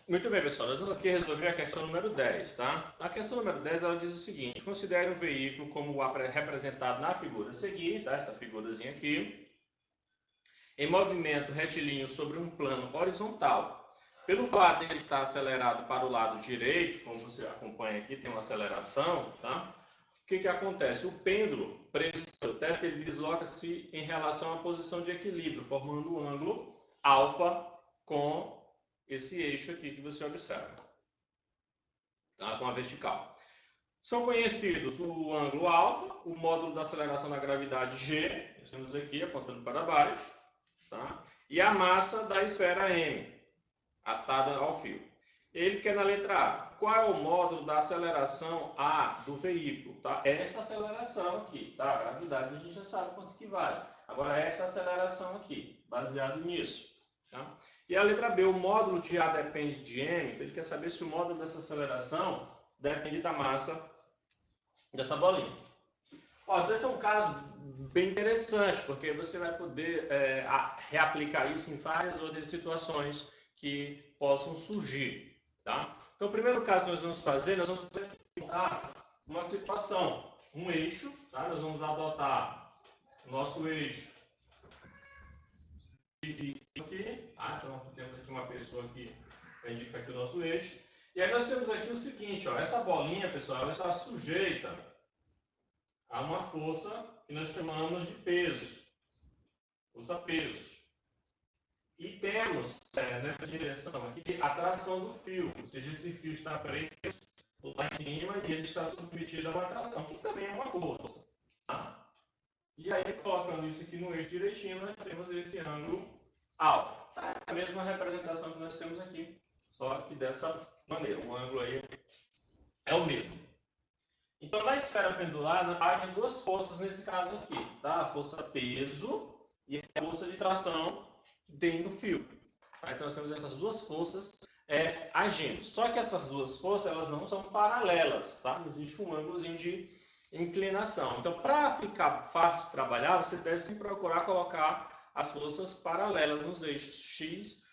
Muito bem, pessoal. Nós vamos aqui resolver a questão número 10, tá? A questão número 10, ela diz o seguinte: considere um veículo como representado na figura a seguir, tá? Essa figurazinha aqui, em movimento retilíneo sobre um plano horizontal. Pelo fato de ele estar acelerado para o lado direito, como você acompanha aqui, tem uma aceleração, tá? O que acontece? O pêndulo, preso no seu teto, ele desloca-se em relação à posição de equilíbrio, formando um ângulo alfa com esse eixo aqui que você observa, tá? Com a vertical. São conhecidos o ângulo alfa, o módulo da aceleração da gravidade G, estamos aqui apontando para baixo, tá? E a massa da esfera M, atada ao fio. Ele quer na letra A. Qual é o módulo da aceleração A do veículo? Tá? Esta aceleração aqui, tá? A gravidade a gente já sabe quanto que vale. Agora esta aceleração aqui, baseado nisso. Tá? E a letra B, o módulo de A depende de M, então ele quer saber se o módulo dessa aceleração depende da massa dessa bolinha. Ó, então esse é um caso bem interessante, porque você vai poder reaplicar isso em várias outras situações que possam surgir, tá? Então, o primeiro caso que nós vamos fazer uma situação, um eixo, tá? Nós vamos adotar o nosso eixo aqui, tá? Então, temos aqui uma pessoa aqui para indicar aqui o nosso eixo. E aí nós temos aqui o seguinte, ó, essa bolinha, pessoal, ela está sujeita a uma força que nós chamamos de peso, força-peso. E temos, nessa direção aqui, a tração do fio, ou seja, esse fio está preso lá em cima e ele está submetido a uma tração, que também é uma força. Tá? E aí, colocando isso aqui no eixo direitinho, nós temos esse ângulo alfa. Tá? A mesma representação que nós temos aqui, só que dessa maneira, o ângulo aí é o mesmo. Então, na esfera pendular, agem duas forças nesse caso aqui, tá? A força peso e a força de tração que tem no fio. Tá? Então, nós temos essas duas forças agindo. Só que essas duas forças, elas não são paralelas, tá? Existe um ângulozinho de inclinação. Então, para ficar fácil de trabalhar, você deve sempre procurar colocar as forças paralelas nos eixos X,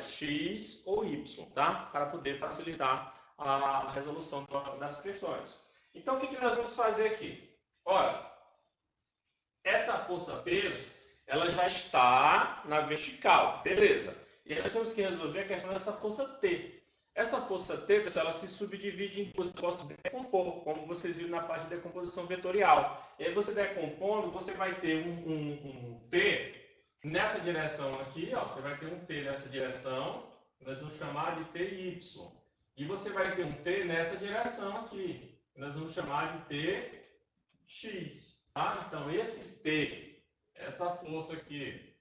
X ou Y, tá? Para poder facilitar a resolução das questões. Então, o que nós vamos fazer aqui? Olha, essa força-peso, ela já está na vertical, beleza. E aí nós temos que resolver a questão dessa força T. Essa força T, pessoal, ela se subdivide em coisas que eu posso decompor, como vocês viram na parte de decomposição vetorial. E aí você decompondo, você vai ter um T nessa direção aqui, ó, você vai ter um T nessa direção, nós vamos chamar de TY. E você vai ter um T nessa direção aqui, nós vamos chamar de TX. Tá? Então, esse T, essa força aqui,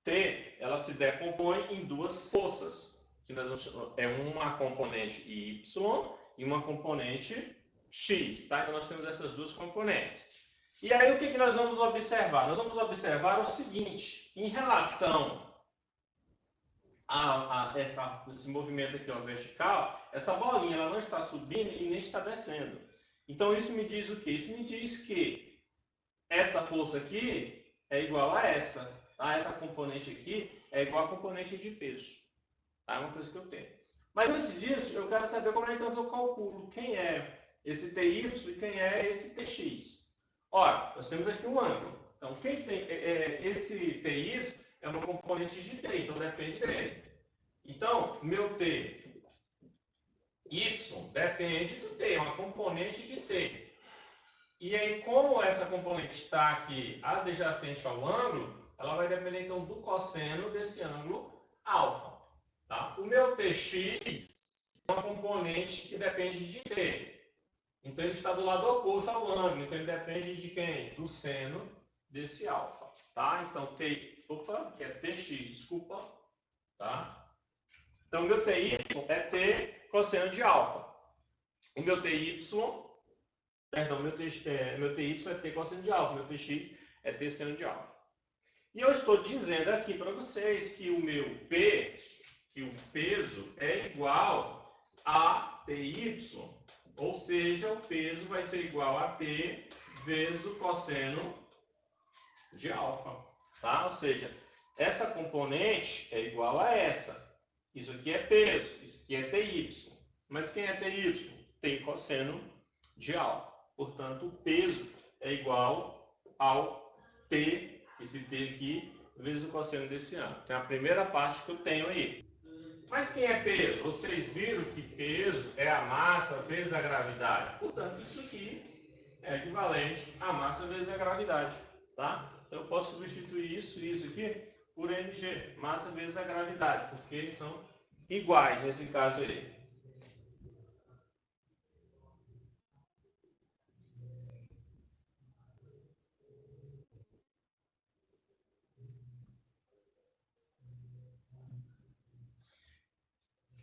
T, ela se decompõe em duas forças, que nós vamos, é uma componente Y e uma componente X. Tá? Então, nós temos essas duas componentes. E aí, o que nós vamos observar? Nós vamos observar o seguinte, em relação esse movimento aqui, ó, vertical, essa bolinha ela não está subindo e nem está descendo. Então, isso me diz o quê? Isso me diz que essa força aqui é igual a essa. Tá? Essa componente aqui é igual a componente de peso. Tá? É uma coisa que eu tenho. Mas antes disso, eu quero saber como é que eu calculo quem é esse TY e quem é esse TX. Ora, nós temos aqui um ângulo. Então, quem tem esse TY é uma componente de T, então depende dele. Então, meu T Y depende do T, é uma componente de T. E aí, como essa componente está aqui adjacente ao ângulo, ela vai depender então do cosseno desse ângulo alfa. Tá? O meu Tx é uma componente que depende de T. Então, ele está do lado oposto ao ângulo. Então, ele depende de quem? Do seno desse alfa. Tá? Então, que é Tx, desculpa. Tá? Então, o meu Ty é T cosseno de alfa. O meu Ty, perdão, meu Ty é T cosseno de alfa. Meu Tx é T seno de alfa. E eu estou dizendo aqui para vocês que o meu P, que o peso é igual a Ty. Ou seja, o peso vai ser igual a T vezes o cosseno de alfa. Tá? Ou seja, essa componente é igual a essa. Isso aqui é peso, isso aqui é TY. Mas quem é TY? Tem cosseno de alfa. Portanto, o peso é igual ao T, esse T aqui, vezes o cosseno desse ângulo. Então, é a primeira parte que eu tenho aí. Mas quem é peso? Vocês viram que peso é a massa vezes a gravidade. Portanto, isso aqui é equivalente à massa vezes a gravidade. Tá? Então, eu posso substituir isso e isso aqui por mg, massa vezes a gravidade, porque eles são iguais nesse caso aí.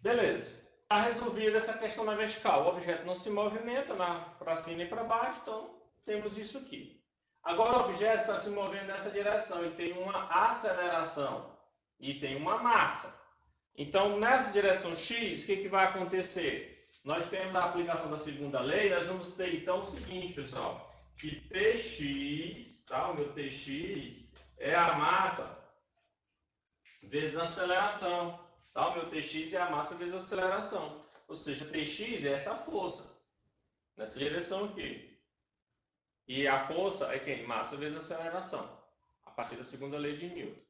Beleza. Está resolvida essa questão na vertical. O objeto não se movimenta para cima e para baixo, então temos isso aqui. Agora o objeto está se movendo nessa direção e tem uma aceleração e tem uma massa. Então, nessa direção x, o que vai acontecer? Nós temos a aplicação da segunda lei, nós vamos ter então o seguinte, pessoal, que Tx, tá? O meu Tx é a massa vezes a aceleração. Tá? O meu Tx é a massa vezes a aceleração. Ou seja, Tx é essa força, nessa direção aqui. E a força é quem? Massa vezes a aceleração, a partir da segunda lei de Newton.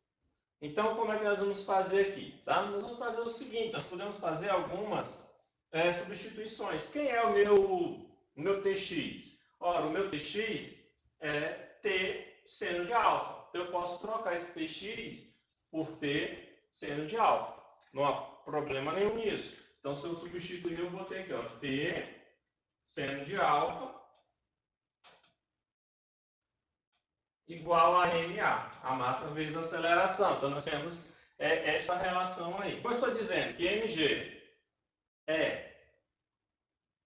Então, como é que nós vamos fazer aqui? Tá? Nós vamos fazer o seguinte, nós podemos fazer algumas substituições. Quem é o meu Tx? Ora, o meu Tx é T seno de alfa. Então, eu posso trocar esse Tx por T seno de alfa. Não há problema nenhum nisso. Então, se eu substituir, eu vou ter aqui, ó, T seno de alfa igual a MA, a massa vezes a aceleração. Então, nós temos esta relação aí. Como eu estou dizendo que mg é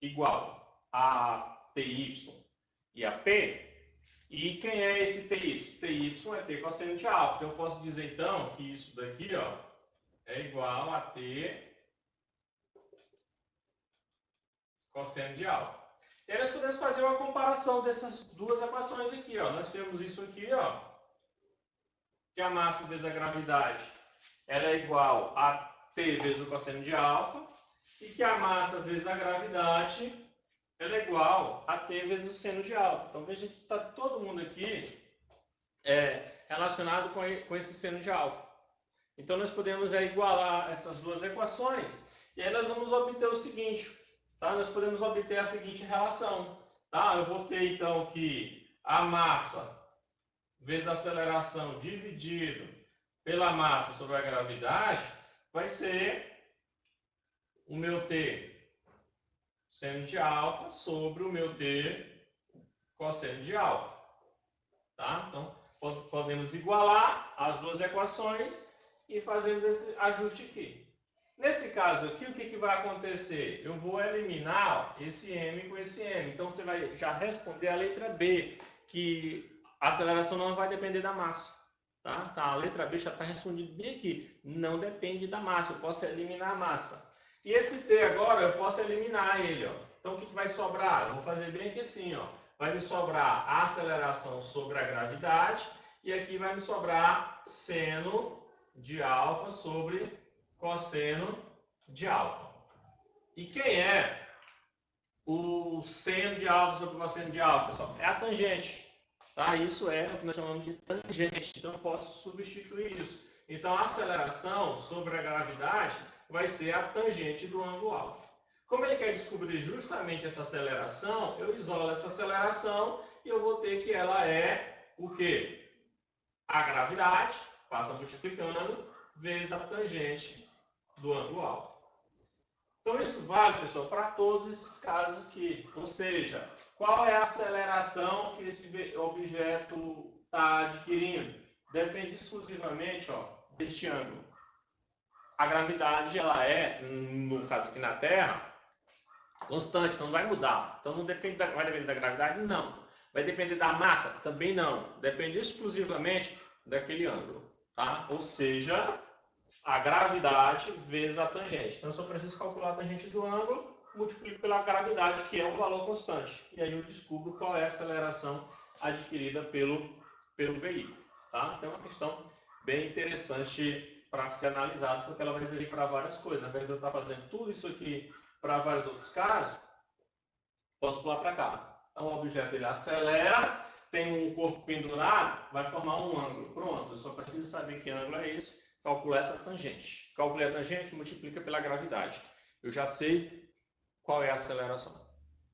igual a TY e a P, e quem é esse TY? TY é T cosseno de alfa. Então, eu posso dizer, então, que isso daqui ó, é igual a T cosseno de alfa. E aí nós podemos fazer uma comparação dessas duas equações aqui. Ó. Nós temos isso aqui, ó, que a massa vezes a gravidade ela é igual a T vezes o cosseno de alfa, e que a massa vezes a gravidade ela é igual a T vezes o seno de alfa. Então, veja que está todo mundo aqui relacionado com esse seno de alfa. Então, nós podemos igualar essas duas equações, e aí nós vamos obter o seguinte, tá? Nós podemos obter a seguinte relação. Tá? Eu vou ter, então, que a massa vezes a aceleração dividido pela massa sobre a gravidade vai ser o meu T seno de alfa sobre o meu T cosseno de alfa. Tá? Então, podemos igualar as duas equações e fazemos esse ajuste aqui. Nesse caso aqui, o que vai acontecer? Eu vou eliminar esse M com esse M. Então, você vai já responder a letra B, que a aceleração não vai depender da massa. Tá? A letra B já está respondida bem aqui. Não depende da massa, eu posso eliminar a massa. E esse T agora, eu posso eliminar ele. Ó. Então, o que vai sobrar? Eu vou fazer bem aqui assim. Ó. Vai me sobrar a aceleração sobre a gravidade. E aqui vai me sobrar seno de alfa sobre cosseno de alfa. E quem é o seno de alfa sobre o cosseno de alfa, pessoal? É a tangente. Tá? Isso é o que nós chamamos de tangente. Então, eu posso substituir isso. Então, a aceleração sobre a gravidade vai ser a tangente do ângulo alfa. Como ele quer descobrir justamente essa aceleração, eu isolo essa aceleração e eu vou ter que ela é o quê? A gravidade, passa multiplicando, vezes a tangente do ângulo alfa. Então, isso vale, pessoal, para todos esses casos aqui. Ou seja, qual é a aceleração que esse objeto está adquirindo? Depende exclusivamente deste ângulo. A gravidade, ela é, no caso aqui na Terra, constante, então não vai mudar. Então, não depende vai depender da gravidade? Não. Vai depender da massa? Também não. Depende exclusivamente daquele ângulo. Tá? Ou seja, a gravidade vezes a tangente. Então, eu só preciso calcular a tangente do ângulo, multiplico pela gravidade, que é um valor constante. E aí eu descubro qual é a aceleração adquirida pelo veículo. Tá? Então, é uma questão bem interessante para ser analisado, porque ela vai servir para várias coisas. Na verdade, eu estou fazendo tudo isso aqui para vários outros casos, posso pular para cá. Então, o objeto ele acelera, tem um corpo pendurado, vai formar um ângulo. Pronto, eu só preciso saber que ângulo é esse, calcular essa tangente. Calculei a tangente, multiplica pela gravidade. Eu já sei qual é a aceleração.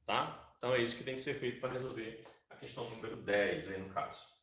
Tá? Então, é isso que tem que ser feito para resolver a questão número 10, aí no caso.